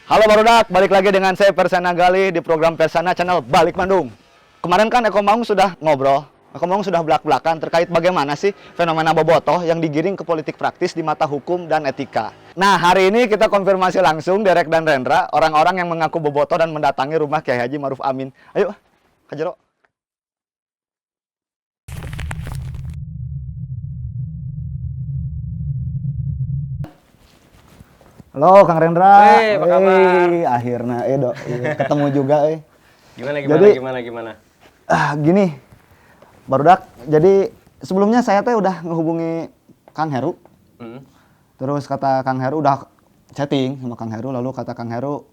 Halo Barudak, balik lagi dengan saya Persana Gali di program Persana Channel Balik Bandung. Kemarin kan Eko Maung sudah ngobrol, Eko Maung sudah belak-belakan terkait bagaimana sih fenomena bobotoh yang digiring ke politik praktis di mata hukum dan etika. Nah, hari ini kita konfirmasi langsung Derek dan Rendra, orang-orang yang mengaku bobotoh dan mendatangi rumah Kiai Haji Maruf Amin. Ayo, Kajero. Halo Kang Rendra. Apa kabar? Akhirnya ketemu juga Gimana? Gini, Barudak. Jadi sebelumnya saya udah ngehubungi Kang Heru. Terus kata Kang Heru udah chatting sama Kang Heru, lalu kata Kang Heru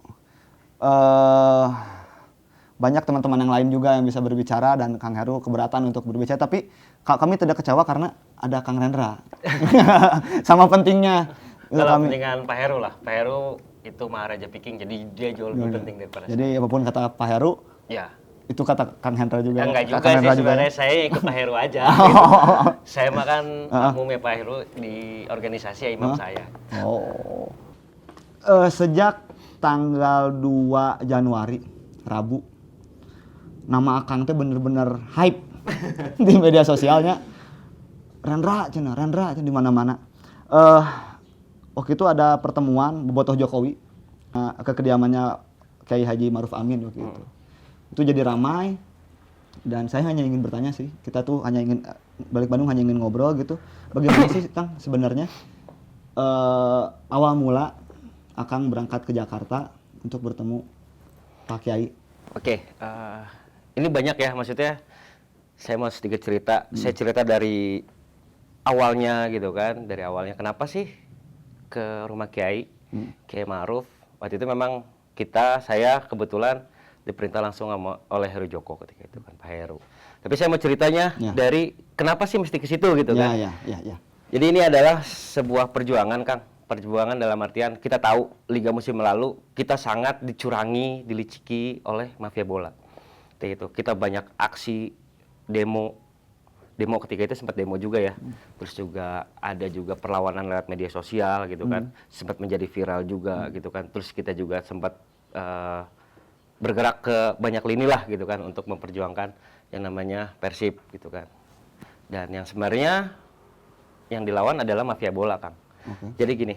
banyak teman-teman yang lain juga yang bisa berbicara dan Kang Heru keberatan untuk berbicara, tapi kami tidak kecewa karena ada Kang Rendra. Sama pentingnya. Kalau pentingan Pak Heru lah. Pak Heru itu Maharaja Piking, jadi dia jauh lebih penting daripada saya. Jadi apapun kata Pak Heru, Ya. itu kata Kang Hendra juga. Enggak juga Kang sih Hendra sebenarnya, juga. saya ikut Pak Heru aja. Gitu. Saya mah kan makmumnya Pak Heru di organisasi ya, imam saya. Oh. Sejak tanggal 2 Januari, Rabu, nama Akang teh bener-bener hype di media sosialnya. Rendra cenah di mana-mana. Waktu itu ada pertemuan bobotoh Jokowi ke kediamannya Kiai Haji Maruf Amin waktu itu. Itu jadi ramai dan saya hanya ingin bertanya sih, kita tuh hanya ingin balik Bandung hanya ingin ngobrol gitu. Bagaimana sih Kang sebenarnya awal mula Akang berangkat ke Jakarta untuk bertemu Pak Kiai? Oke, ini banyak ya, maksudnya saya mau sedikit cerita. Saya cerita dari awalnya gitu kan, dari awalnya kenapa sih ke rumah Kiai Maruf. Waktu itu memang saya kebetulan diperintah langsung oleh Heru Joko ketika itu kan, Pak Heru. Tapi saya mau ceritanya dari kenapa sih mesti ke situ gitu kan. Ya. Jadi ini adalah sebuah perjuangan Kang. Perjuangan dalam artian kita tahu Liga musim lalu kita sangat dicurangi, diliciki oleh mafia bola. Itu kita banyak aksi demo ketika itu sempat demo juga ya. Terus juga ada juga perlawanan lewat media sosial gitu kan. Sempat menjadi viral juga gitu kan. Terus kita juga sempat bergerak ke banyak lini lah gitu kan untuk memperjuangkan yang namanya Persib gitu kan. Dan yang sebenarnya yang dilawan adalah mafia bola Kang. Jadi gini,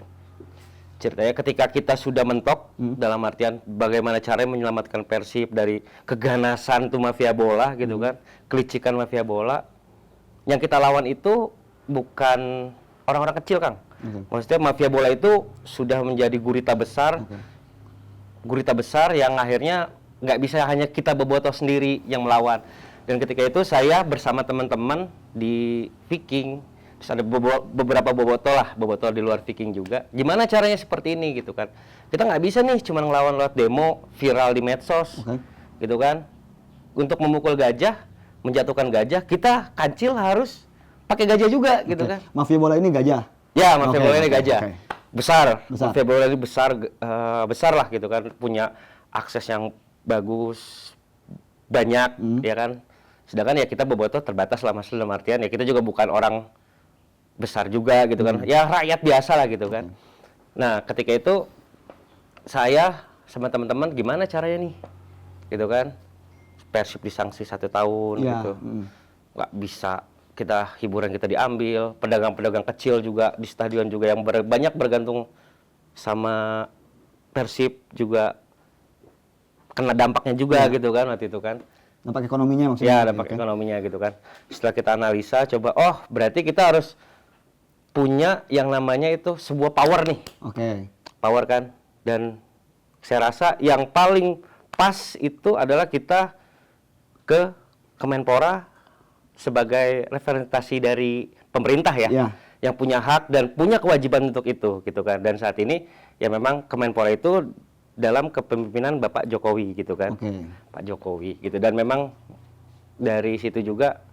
ceritanya ketika kita sudah mentok dalam artian bagaimana caranya menyelamatkan Persib dari keganasan tuh mafia bola gitu kan, kelicikan mafia bola. Yang kita lawan itu bukan orang-orang kecil Kang. Maksudnya mafia bola itu sudah menjadi gurita besar. Gurita besar yang akhirnya nggak bisa hanya kita bobotoh sendiri yang melawan. Dan ketika itu saya bersama teman-teman di Viking, terus ada beberapa bobotoh di luar Viking juga. Gimana caranya seperti ini gitu kan. Kita nggak bisa nih cuma ngelawan lewat demo, viral di medsos, gitu kan. Untuk memukul gajah, menjatuhkan gajah, kita kancil harus pakai gajah juga gitu kan. Mafia bola ini gajah? Ya, mafia bola ini gajah. Besar. Mafia bola ini besar lah gitu kan. Punya akses yang bagus, banyak ya kan. Sedangkan ya kita bobotoh terbatas lah, mas, dalam artian ya kita juga bukan orang besar juga gitu kan. Ya rakyat biasa lah gitu kan. Nah ketika itu saya sama teman-teman gimana caranya nih gitu kan. Persib disanksi 1 tahun gitu. Nggak bisa hiburan kita diambil. Pedagang-pedagang kecil juga di stadion juga yang banyak bergantung sama Persib juga kena dampaknya juga gitu kan waktu itu kan. Dampak ekonominya maksudnya? Ya, dampak ekonominya gitu kan. Setelah kita analisa, coba, berarti kita harus punya yang namanya itu sebuah power nih. Power kan. Dan saya rasa yang paling pas itu adalah kita ke Kemenpora sebagai representasi dari pemerintah ya. Yang punya hak dan punya kewajiban untuk itu gitu kan. Dan saat ini ya memang Kemenpora itu dalam kepemimpinan Bapak Jokowi gitu kan. Pak Jokowi gitu. Dan memang dari situ juga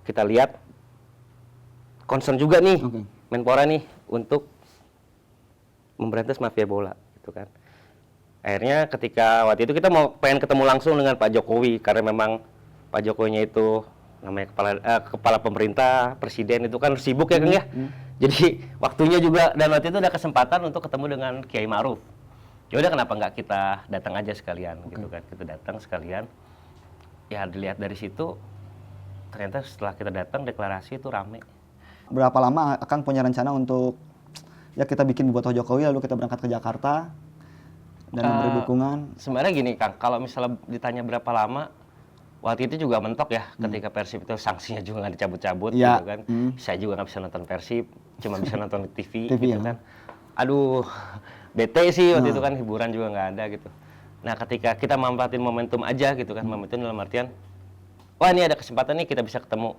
kita lihat concern juga nih Menpora nih untuk memberantas mafia bola gitu kan. Akhirnya ketika waktu itu kita pengen ketemu langsung dengan Pak Jokowi karena memang Pak Jokowinya itu namanya kepala pemerintah, presiden itu kan sibuk ya Kang ya. Jadi waktunya juga dan waktu itu ada kesempatan untuk ketemu dengan Kiai Maruf. Ya udah kenapa nggak kita datang aja sekalian gitu kan. Kita datang sekalian. Ya dilihat dari situ ternyata setelah kita datang deklarasi itu rame. Berapa lama Akang punya rencana untuk ya kita bikin bobotoh Jokowi lalu kita berangkat ke Jakarta dan memberi dukungan? Sebenarnya gini Kang, kalau misalnya ditanya berapa lama, waktu itu juga mentok ya ketika Persib itu sanksinya juga nggak dicabut-cabut Ya. gitu kan. Saya juga nggak bisa nonton Persib, cuma bisa nonton di TV, TV gitu ya. kan. Aduh, bete sih waktu itu kan, hiburan juga nggak ada gitu. Nah ketika kita manfaatin momentum aja gitu kan, momentum dalam artian, wah ini ada kesempatan nih kita bisa ketemu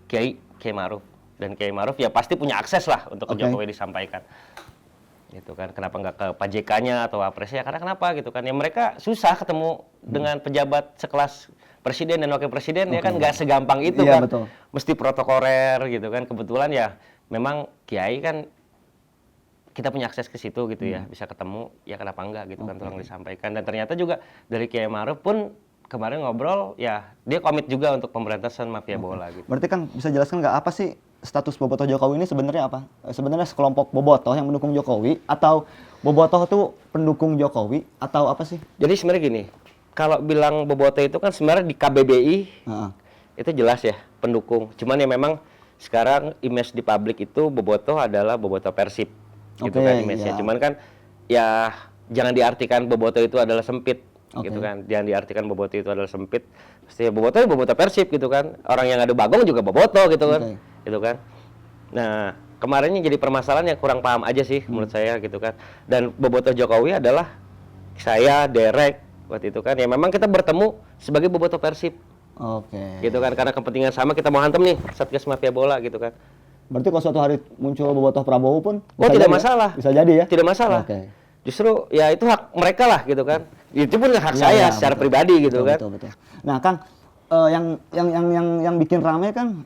Kiai Ma'ruf. Dan Kiai Ma'ruf ya pasti punya akses lah untuk ke Jokowi disampaikan. Gitu kan, kenapa nggak ke Pak JK-nya atau Wapresnya? Karena kenapa gitu kan, ya mereka susah ketemu dengan pejabat sekelas presiden dan wakil presiden, ya kan nggak segampang itu Iya, kan. betul. Mesti protokoler gitu kan, kebetulan ya memang Kiai kan kita punya akses ke situ gitu ya, bisa ketemu, ya kenapa enggak gitu kan, tolong disampaikan. Dan ternyata juga dari Kiai Ma'ruf pun kemarin ngobrol, ya dia komit juga untuk pemberantasan mafia bola gitu. Berarti kan bisa jelaskan nggak apa sih status bobotoh Jokowi ini sebenarnya apa? Sebenarnya sekelompok bobotoh yang mendukung Jokowi atau bobotoh itu pendukung Jokowi atau apa sih? Jadi sebenarnya gini, kalau bilang bobotoh itu kan sebenarnya di KBBI Heeh. itu jelas ya pendukung. Cuman ya memang sekarang image di publik itu bobotoh adalah bobotoh Persib, gitu Oke, kan image-nya. ya. Cuman kan ya jangan diartikan bobotoh itu adalah sempit, Oke. gitu kan. Jangan diartikan bobotoh itu adalah sempit. Pasti bobotoh ya bobotoh Persib gitu kan. Orang yang ada Bagong juga bobotoh gitu kan, Oke. gitu kan. Nah kemarin yang jadi permasalahan yang kurang paham aja sih menurut saya gitu kan. Dan bobotoh Jokowi adalah saya, Derek waktu itu kan. Ya memang kita bertemu sebagai bobotoh Persib. Oke. Gitu kan, karena kepentingan sama kita mau hantem nih Satgas Mafia Bola gitu kan. Berarti kalau suatu hari muncul bobotoh Prabowo pun Oh bisa tidak jadi ya? masalah. Bisa jadi ya? Tidak masalah. Oke. Justru ya itu hak mereka lah gitu kan. Itu pun hak Iya, saya iya, secara betul. pribadi gitu Betul, kan. Betul, betul. Nah, Kang, yang bikin ramai kan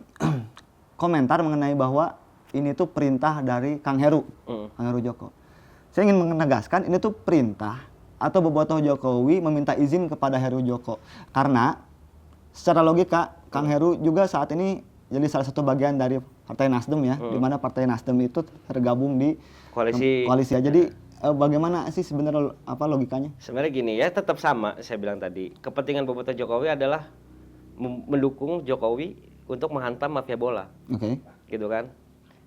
komentar mengenai bahwa ini tuh perintah dari Kang Heru, Kang Heru Joko. Saya ingin menegaskan ini tuh perintah atau bobotoh Jokowi meminta izin kepada Heru Joko. Karena secara logika Kang Heru juga saat ini jadi salah satu bagian dari Partai Nasdem ya, di mana Partai Nasdem itu tergabung di Koalisi. ya. Jadi bagaimana sih sebenarnya apa logikanya? Sebenarnya gini ya, tetap sama saya bilang tadi. Kepentingan bobotoh Jokowi adalah mendukung Jokowi untuk menghantam mafia bola. Oke. Gitu kan.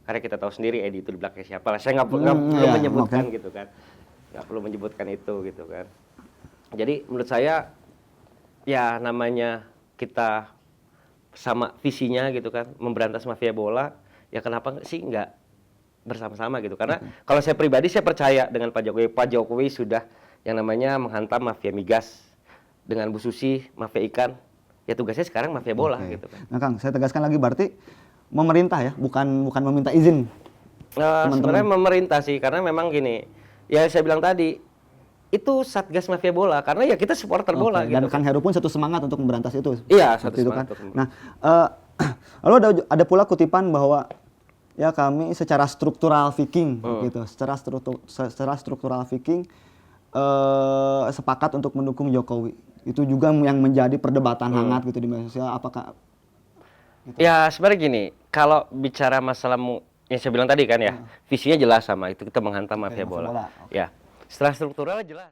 Karena kita tahu sendiri Edi itu di belakang siapa lah. Saya nggak perlu iya, menyebutkan oke. gitu kan. Nggak perlu menyebutkan itu gitu kan. Jadi menurut saya ya namanya kita sama visinya gitu kan, memberantas mafia bola, ya kenapa sih nggak bersama-sama gitu. Karena kalau saya pribadi saya percaya dengan Pak Jokowi. Pak Jokowi sudah yang namanya menghantam mafia migas dengan Bu Susi, mafia ikan. Ya tugasnya sekarang mafia bola Oke. gitu kan. Nah, Kang, saya tegaskan lagi berarti pemerintah ya, bukan meminta izin. Sebenarnya memerintah sih, karena memang gini, ya saya bilang tadi, itu Satgas Mafia Bola, karena ya kita supporter bola Oke, gitu. dan Kang Heru pun satu semangat untuk memberantas itu. Iya, Seperti satu itu semangat kan. untuk Nah, lalu ada pula kutipan bahwa ya kami secara struktural Viking gitu, secara struktural Viking sepakat untuk mendukung Jokowi. Itu juga yang menjadi perdebatan hangat gitu di media sosial. Apakah Ya sebenarnya gini, kalau bicara masalah yang saya bilang tadi kan ya, visinya jelas sama itu kita menghantam mafia mafia bola. bola, Ya, setelah struktural jelas.